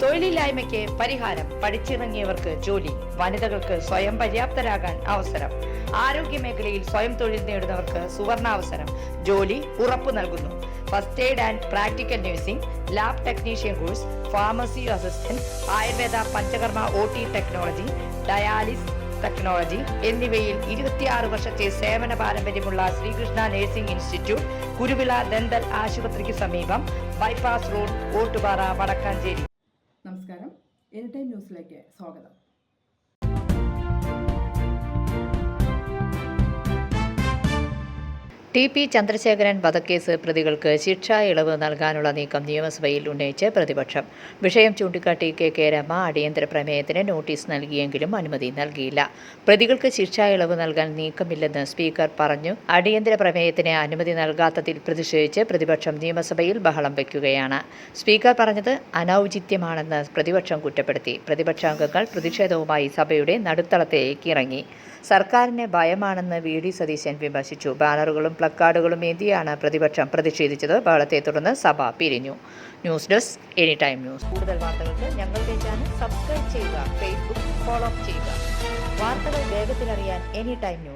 തൊഴിലില്ലായ്മയ്ക്ക് പരിഹാരം, പഠിച്ചിറങ്ങിയവർക്ക് ജോലി, വനിതകൾക്ക് സ്വയം പര്യാപ്തരാകാൻ അവസരം, ആരോഗ്യ മേഖലയിൽ സ്വയം തൊഴിൽ നേടുന്നവർക്ക് സുവർണാവസരം, ജോലി ഉറപ്പു നൽകുന്നു. First aid and practical nursing, lab technician course, pharmacy assistant, Ayurveda Panchakarma OT technology, dialysis technology എന്നിവയിൽ 26 വർഷത്തെ സേവന പാരമ്പര്യമുള്ള Sreekrishna nursing institute, Kuruvila dental ആശുപത്രിക്ക് സമീപം, ബൈപ്പാസ് റോഡ്, ഓട്ടുപാറ, വടക്കാഞ്ചേരി. നമസ്കാരം, എനി ടൈം ന്യൂസിലേക്ക് സ്വാഗതം. TP ചന്ദ്രശേഖരൻ വധക്കേസ് പ്രതികൾക്ക് ശിക്ഷാ ഇളവ് നൽകാനുള്ള നീക്കം നിയമസഭയിൽ ഉന്നയിച്ച് പ്രതിപക്ഷം. വിഷയം ചൂണ്ടിക്കാട്ടി KK രമ അടിയന്തര പ്രമേയത്തിന് നോട്ടീസ് നൽകിയെങ്കിലും അനുമതി നൽകിയില്ല. പ്രതികൾക്ക് ശിക്ഷാ ഇളവ് നൽകാൻ നീക്കമില്ലെന്ന് സ്പീക്കർ പറഞ്ഞു. അടിയന്തര പ്രമേയത്തിന് അനുമതി നൽകാത്തതിൽ പ്രതിഷേധിച്ച് പ്രതിപക്ഷം നിയമസഭയിൽ ബഹളം വയ്ക്കുകയാണ്. സ്പീക്കർ പറഞ്ഞത് അനൌചിത്യമാണെന്ന് പ്രതിപക്ഷം കുറ്റപ്പെടുത്തി. പ്രതിപക്ഷാംഗങ്ങൾ പ്രതിഷേധവുമായി സഭയുടെ നടുത്തളത്തിലേക്ക് ഇറങ്ങി. സർക്കാരിന് ഭയമാണെന്ന് VD സതീശൻ വിമർശിച്ചു. ബാനറുകളും പ്ലക്കാർഡുകളും ഏന്തിയാണ് പ്രതിപക്ഷം പ്രതിഷേധിച്ചത്. ബഹളത്തെ തുടർന്ന് സഭ പിരിഞ്ഞു. News desk, any time news. കൂടുതൽ വാർത്തകൾക്ക് ഞങ്ങളുടെ ചാനൽ സബ്സ്ക്രൈബ് ചെയ്യുക, ഫേസ്ബുക്ക് ഫോളോ ചെയ്യുക. വാർത്തകൾ വേഗത്തിലറിയാൻ എനി ടൈം ന്യൂസ്.